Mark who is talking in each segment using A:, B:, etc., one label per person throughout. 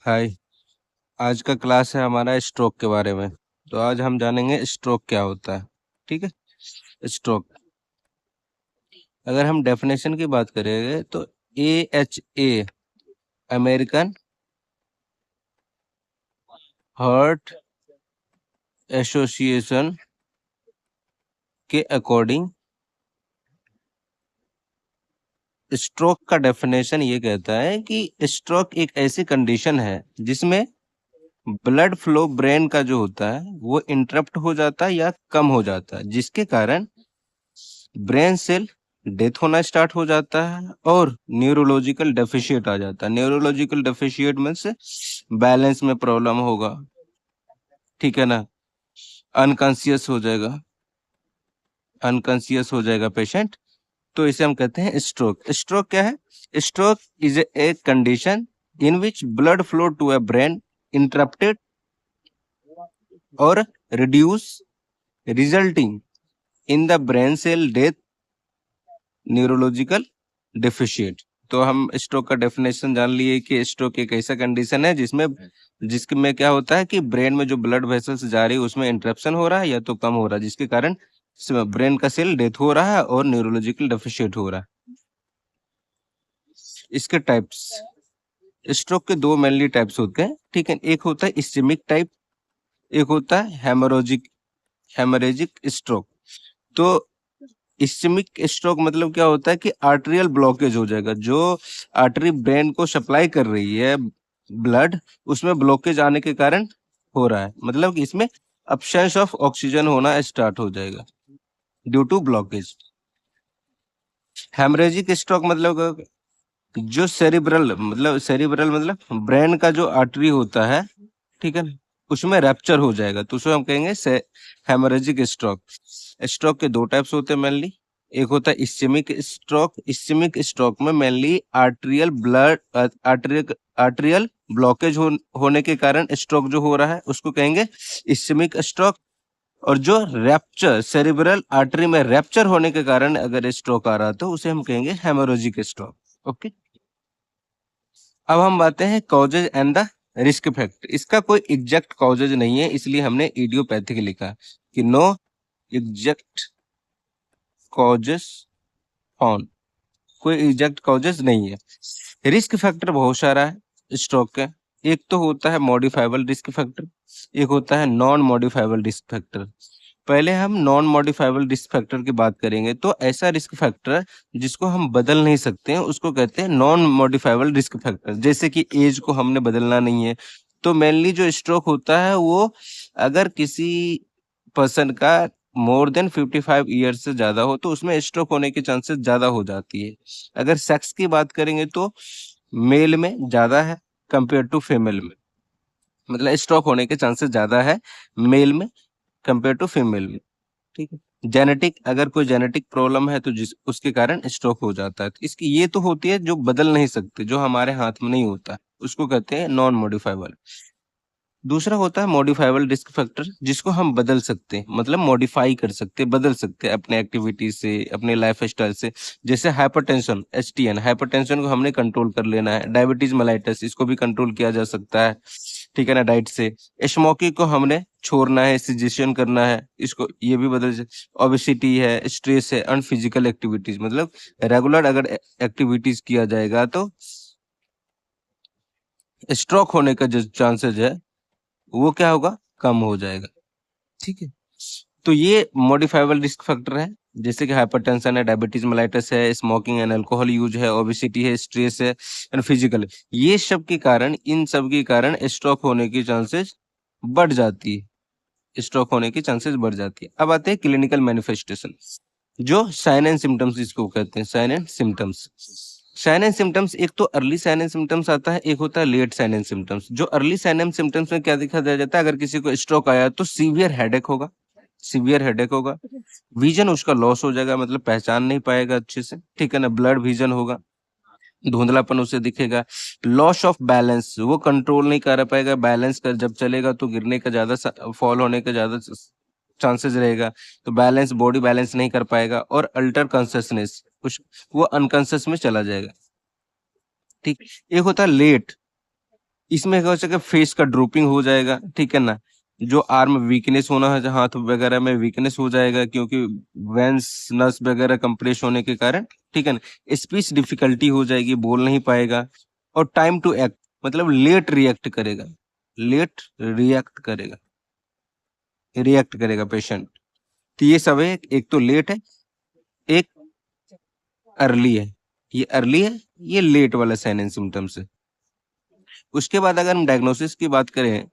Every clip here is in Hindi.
A: हाय। आज का क्लास है हमारा स्ट्रोक के बारे में। तो आज हम जानेंगे स्ट्रोक क्या होता है। ठीक है। स्ट्रोक, अगर हम डेफिनेशन की बात करेंगे तो AHA, अमेरिकन हार्ट एसोसिएशन के अकॉर्डिंग स्ट्रोक का डेफिनेशन ये कहता है कि स्ट्रोक एक ऐसी कंडीशन है जिसमें ब्लड फ्लो ब्रेन का जो होता है वो इंटरप्ट हो जाता है या कम हो जाता है, जिसके कारण ब्रेन सेल डेथ होना स्टार्ट हो जाता है और न्यूरोलॉजिकल डेफिशिएट आ जाता है। न्यूरोलॉजिकल डेफिशिएट मीन्स बैलेंस में प्रॉब्लम होगा, ठीक है ना। अनकॉन्शियस हो जाएगा, अनकॉन्शियस हो जाएगा पेशेंट। तो इसे हम कहते हैं स्ट्रोक। स्ट्रोक क्या है? Stroke is a condition in which blood flow to a brain interrupted और reduce, resulting in the brain cell death, neurological deficit. तो हम स्ट्रोक का डेफिनेशन जान लिए कि स्ट्रोक एक ऐसा कंडीशन है जिसके में क्या होता है कि ब्रेन में जो ब्लड वेसल्स जा रही है उसमें इंटरप्शन हो रहा है या तो कम हो रहा है, जिसके कारण ब्रेन का सेल डेथ हो रहा है और न्यूरोलॉजिकल डेफिशिएट हो रहा है। इसके टाइप्स, स्ट्रोक के दो मेनली टाइप्स होते हैं, ठीक है। एक होता है इस्केमिक टाइप, एक होता है हेमोरेजिक स्ट्रोक। तो इस्केमिक स्ट्रोक मतलब क्या होता है कि आर्टेरियल ब्लॉकेज हो जाएगा, जो आर्टरी ब्रेन को सप्लाई कर रही है ब्लड, उसमें ब्लॉकेज आने के कारण हो रहा है। मतलब कि इसमें अब्सेंस ऑफ ऑक्सीजन होना स्टार्ट हो जाएगा due to blockage. Haemorrhagic stroke मतलब जो सेरिब्रल मतलब ब्रेन का जो आर्टरी होता है, ठीक है ना, उसमें रैप्चर हो जाएगा, तो उसको हम कहेंगे हेमरेजिक स्ट्रोक। स्ट्रोक के दो टाइप्स होते हैं मेनली। एक होता है इस्केमिक स्ट्रोक। इस्केमिक स्ट्रोक में मेनली आर्टेरियल ब्लॉकेज होने के कारण स्ट्रोक जो हो रहा है उसको कहेंगे इस्केमिक स्ट्रोक। और जो रैप्चर, सेरिब्रल आर्टरी में रैप्चर होने के कारण अगर स्ट्रोक आ रहा है तो उसे हम कहेंगे हेमोरेजिक स्ट्रोक। ओके। अब हम आते हैं causes and the risk factor. इसका कोई एग्जैक्ट कॉजेज नहीं है, इसलिए हमने इडियोपैथिक लिखा कि नो एग्जैक्ट कॉजेस फाउंड। कोई एग्जैक्ट कॉजेज नहीं है। रिस्क फैक्टर बहुत सारा है स्ट्रोक का। एक तो होता है मॉडिफाइबल रिस्क फैक्टर, एक होता है नॉन मॉडिफाइबल रिस्क फैक्टर। पहले हम नॉन मॉडिफाइबल रिस्क फैक्टर की बात करेंगे। तो ऐसा रिस्क फैक्टर जिसको हम बदल नहीं सकते हैं उसको कहते हैं नॉन मॉडिफाइबल रिस्क फैक्टर। जैसे कि एज को हमने बदलना नहीं है। तो मेनली जो स्ट्रोक होता है वो अगर किसी पर्सन का मोर देन 55 ईयर्स से ज्यादा हो तो उसमें स्ट्रोक होने के चांसेस ज्यादा हो जाती है। अगर सेक्स की बात करेंगे तो मेल में ज्यादा है कंपेयर टू फीमेल में। मतलब स्ट्रोक होने के चांसेस ज्यादा है मेल में कंपेयर टू फीमेल में, ठीक है। जेनेटिक, अगर कोई जेनेटिक प्रॉब्लम है तो जिस उसके कारण स्ट्रोक हो जाता है। तो इसकी ये तो होती है जो बदल नहीं सकते, जो हमारे हाथ में नहीं होता, उसको कहते हैं नॉन मॉडिफाइबल। दूसरा होता है मॉडिफाइबल रिस्क फैक्टर, जिसको हम बदल सकते हैं, मतलब मॉडिफाई कर सकते हैं, बदल सकते हैं अपने एक्टिविटी से, अपने लाइफ स्टाइल से। जैसे हाइपरटेंशन, HTN, हाइपरटेंशन को हमने कंट्रोल कर लेना है। डायबिटीज मेलाइटस, इसको भी कंट्रोल किया जा सकता है, ठीक है ना, डाइट से। स्मोकिंग को हमने छोड़ना है, सिजेशन करना है, इसको ये भी बदल। ओबेसिटी है, स्ट्रेस है, अनफिजिकल एक्टिविटीज, मतलब रेगुलर अगर एक्टिविटीज किया जाएगा तो स्ट्रोक होने का जो चांसेस है वो क्या होगा, कम हो जाएगा, ठीक है। तो ये मॉडिफाइबल रिस्क फैक्टर है, जैसे कि हाइपरटेंशन है, डायबिटीज मेलाइटस है, स्मोकिंग एंड अल्कोहल यूज है, ओबेसिटी है, स्ट्रेस है एंड फिजिकल। ये सब के कारण, इन सब के कारण स्ट्रोक होने की चांसेस बढ़ जाती है, स्ट्रोक होने की चांसेस बढ़ जाती है। अब आते हैं क्लिनिकल मैनिफेस्टेशन, जो साइन एंड सिम्टम्स इसको कहते हैं, sign and symptoms. Sign and symptoms, एक तो अर्ली साइन एंड सिम्टम्स आता है, एक होता है लेट साइन एंड सिम्टम्स। जो अर्ली साइन एंड सिम्टम्स में क्या दिखा दिया जाता है, अगर किसी को स्ट्रोक आया तो सीवियर हेडेक होगा, सीवियर हेडेक होगा। विजन उसका लॉस हो जाएगा, मतलब पहचान नहीं पाएगा अच्छे से, ठीक है ना। ब्लड विजन होगा, धुंधलापन उसे दिखेगा। लॉस ऑफ बैलेंस, वो कंट्रोल नहीं कर पाएगा, बैलेंस कर जब चलेगा तो गिरने का ज्यादा, फॉल होने का ज्यादा चांसेस रहेगा, तो बैलेंस, बॉडी बैलेंस नहीं कर पाएगा। और अल्टर कॉन्शियसनेस, कुछ वो अनकॉन्शियस में चला जाएगा, ठीक। एक होता है लेट, इसमें क्या हो सके, फेस का ड्रोपिंग हो जाएगा, ठीक है ना, जो आर्म वीकनेस होना है, हाथ वगैरह में वीकनेस हो जाएगा क्योंकि वेंस नस वगैरह कंप्रेस होने के कारण, ठीक है ना, स्पीच डिफिकल्टी हो जाएगी, बोल नहीं पाएगा। और टाइम टू एक्ट, मतलब लेट रिएक्ट करेगा, लेट रिएक्ट करेगा, रिएक्ट करेगा पेशेंट। तो ये सब है, एक तो लेट है, एक अर्ली है। ये अर्ली है, ये लेट वाला साइन एंड सिम्टम्स है। उसके बाद अगर हम डायग्नोसिस की बात करें,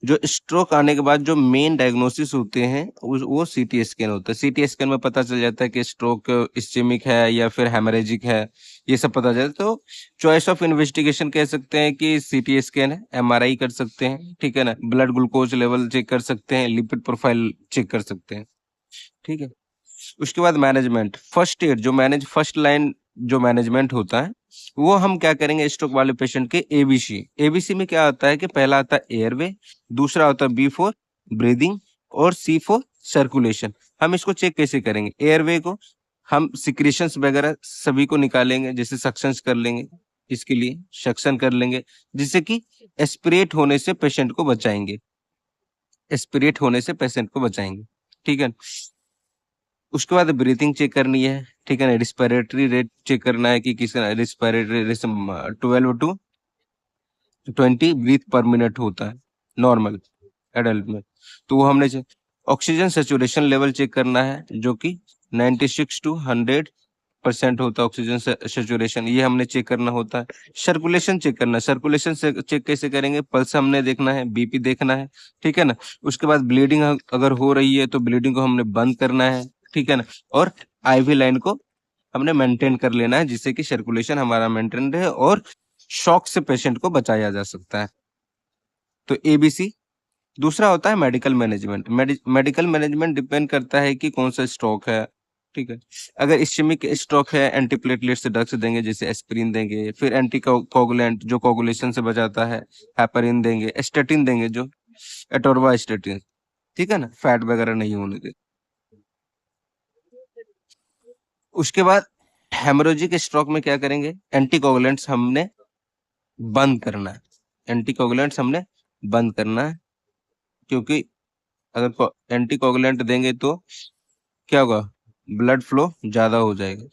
A: जो स्ट्रोक आने के बाद जो मेन डायग्नोसिस होते हैं वो सीटी स्कैन होता है। सीटी स्कैन में पता चल जाता है कि स्ट्रोक इस्चेमिक है या फिर हेमरेजिक है, ये सब पता चलता है। तो चॉइस ऑफ इन्वेस्टिगेशन कह सकते हैं कि सीटी स्कैन है, एमआरआई कर सकते हैं, ठीक है ना, ब्लड ग्लूकोज लेवल चेक कर सकते हैं, लिपिड प्रोफाइल चेक कर सकते हैं, ठीक है। उसके बाद मैनेजमेंट, फर्स्ट एड, जो फर्स्ट लाइन जो मैनेजमेंट होता है, वो हम क्या करेंगे स्ट्रोक वाले पेशेंट के एबीसी। एबीसी में क्या आता है कि पहला आता है एयरवे, दूसरा होता है बी फॉर ब्रीदिंग, और सी फॉर सर्कुलेशन। हम इसको चेक कैसे करेंगे? एयरवे को हम सिक्रेशंस वगैरह सभी को निकालेंगे, जैसे सक्शंस कर लेंगे, इसके लिए सक्शन कर लेंगे, जिससे कि एस्पिरेट होने से पेशेंट को बचाएंगे, एस्पिरेट होने से पेशेंट को बचाएंगे, ठीक है। उसके बाद ब्रीथिंग चेक करनी है, ठीक है ना, रिस्पिरेटरी रेट चेक करना है कि किसका रिस्पिरेटरी रेट 12 to 20 ब्रीथ पर मिनट होता है नॉर्मल एडल्ट में, तो वो हमने check. Oxygen saturation level check करना है, जो कि 96 to 100% होता है ऑक्सीजन सेचुरेशन, ये हमने चेक करना होता है। सर्कुलेशन चेक करना है, सर्कुलेशन से चेक कैसे करेंगे? पल्स हमने देखना है, बीपी देखना है, ठीक है ना। उसके बाद ब्लीडिंग अगर हो रही है तो ब्लीडिंग को हमने बंद करना है, ठीक है ना, और आईवी लाइन को हमने मेंटेन कर लेना है, जिससे कि सर्कुलेशन हमारा मेंटेन रहे और शॉक से पेशेंट को बचाया जा सकता है। तो एबीसी। दूसरा होता है medical management. Medical management depend करता है कि कौन सा स्ट्रोक है, ठीक है। अगर इस्केमिक स्ट्रोक है, एंटीप्लेटलेट्स ड्रग्स देंगे, जैसे एस्पिरिन देंगे, फिर एंटी कोगुलेंट जो कोगुलेशन से बचाता है, हेपरिन देंगे, स्टेटिन देंगे, जो एटोरवा स्टेटिन, ठीक है ना, फैट वगैरह नहीं होने दे। उसके बाद हेमोरेजिक स्ट्रोक में क्या करेंगे? एंटीकोगुलेंट्स हमने बंद करना है, एंटीकोगुलेंट्स हमने बंद करना है, क्योंकि अगर एंटीकोगुलेंट देंगे तो क्या होगा? ब्लड फ्लो ज्यादा हो जाएगा।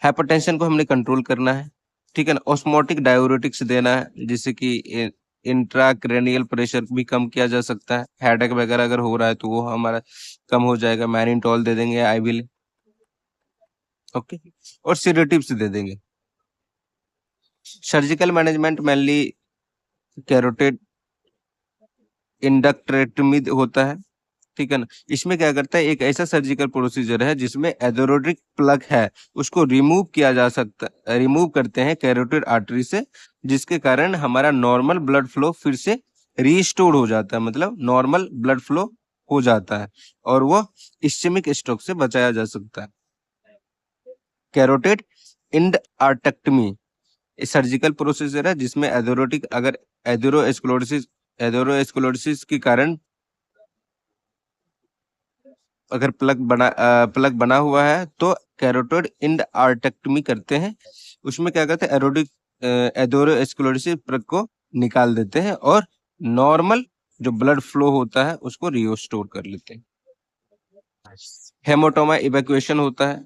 A: हाइपरटेंशन को हमने कंट्रोल करना है, ठीक है ना। ऑस्मोटिक डायूरेटिक्स देना है, जिससे कि इंट्राक्रेनियल प्रेशर भी कम किया जा सकता है। हेडेक वगैरह अगर हो रहा है तो वो हमारा कम हो जाएगा, मैनिटोल दे देंगे, आईविल, ओके, और सीडेटिव्स दे देंगे। सर्जिकल मैनेजमेंट मेनली कैरोटिड इंडक्ट्रेक्टमी होता है, ठीक है ना। इसमें क्या करता है, एक ऐसा सर्जिकल प्रोसीजर है जिसमें एथोरोडिक प्लग है, उसको रिमूव किया जा सकता, रिमूव करते हैं कैरोटिड आर्टरी से, जिसके कारण हमारा नॉर्मल ब्लड फ्लो फिर से रीस्टोर हो जाता है, मतलब नॉर्मल ब्लड फ्लो हो जाता है, और वो इस्चेमिक स्ट्रोक से बचाया जा सकता है। कैरोटिड इंड आर्टेक्टमी सर्जिकल प्रोसीजर है जिसमें एथोरोटिक, अगर एथेरोस्क्लेरोसिस, एथेरोस्क्लेरोसिस के कारण अगर प्लग बना हुआ है तो कैरोटिड इंड आर्टेक्टमी करते हैं। उसमें क्या करते हैं, एरोडिक एथेरोस्क्लेरोसिस प्लग को निकाल देते हैं और नॉर्मल जो ब्लड फ्लो होता है उसको रिस्टोर कर लेते हैं। हेमोटोमा इवैक्यूएशन होता है,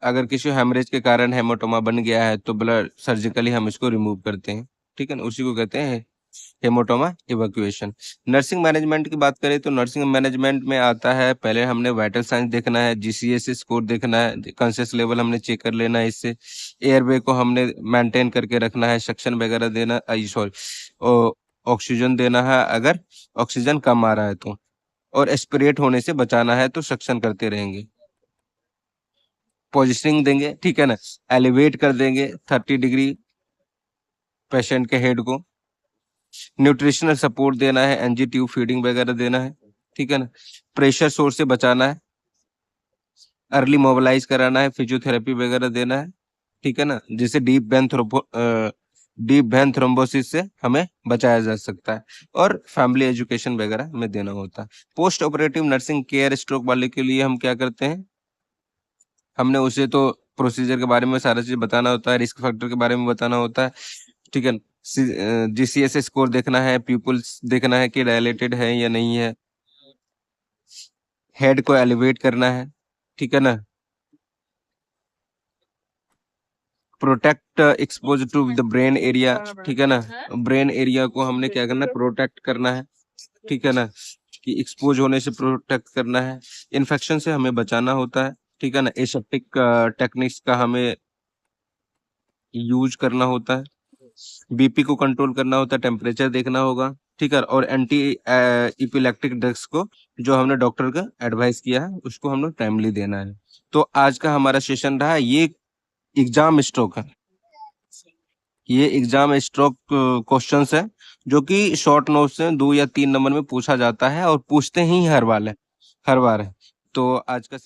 A: अगर किसी हेमरेज के कारण हेमोटोमा बन गया है तो ब्लड सर्जिकली हम इसको रिमूव करते हैं, ठीक है ना, उसी को कहते हैं हेमोटोमा इवैक्यूएशन। नर्सिंग मैनेजमेंट की बात करें तो नर्सिंग मैनेजमेंट में आता है, पहले हमने वाइटल साइंस देखना है, जीसीएस स्कोर देखना है, कॉन्शियस लेवल हमने चेक कर लेना है, इससे एयरवे को हमने मेंटेन करके रखना है, सक्शन वगैरह देना, सॉरी ऑक्सीजन देना है अगर ऑक्सीजन कम आ रहा है तो, और एस्पिरेट होने से बचाना है तो सक्शन करते रहेंगे। पोजिशनिंग देंगे, ठीक है ना, एलिवेट कर देंगे 30 डिग्री पेशेंट के हेड को। न्यूट्रिशनल सपोर्ट देना है, एनजी ट्यूब फीडिंग वगैरह देना है, ठीक है ना। प्रेशर सोर्स से बचाना है, अर्ली मोबिलाइज कराना है, फिजियोथेरेपी वगैरह देना है, ठीक है ना, जिससे डीप वेन थ्रोम्बोसिस से हमें बचाया जा सकता है, और फैमिली एजुकेशन वगैरह में देना होता है। Post operative nursing care stroke वाले के लिए हम क्या करते हैं, हमने उसे तो प्रोसीजर के बारे में सारा चीज बताना होता है, रिस्क फैक्टर के बारे में बताना होता है, ठीक है। जीसीएस स्कोर देखना है, प्यूपल्स देखना है कि डायलेटेड है या नहीं है, हेड को एलिवेट करना है, ठीक है ना, protect expose to the brain area, ठीक है ना, ब्रेन एरिया को हमने क्या करना है, प्रोटेक्ट करना है, ठीक है ना, कि एक्सपोज होने से प्रोटेक्ट करना है, इन्फेक्शन से हमें बचाना होता है, ठीक है ना, एसेप्टिक टेक्निक्स का हमें यूज करना होता है, बीपी को कंट्रोल करना होता है, टेम्परेचर देखना होगा, ठीक है, और एंटी इपिलेक्टिक ड्रग्स को जो हमने डॉक्टर का एडवाइस किया है उसको हमने टाइमली देना है। तो आज का हमारा सेशन रहा, ये एग्जाम स्ट्रोक है, ये एग्जाम स्ट्रोक क्वेश्चंस है जो कि शॉर्ट नोट से 2 या 3 नंबर में पूछा जाता है और पूछते ही हर बार है, हर बार है। तो आज का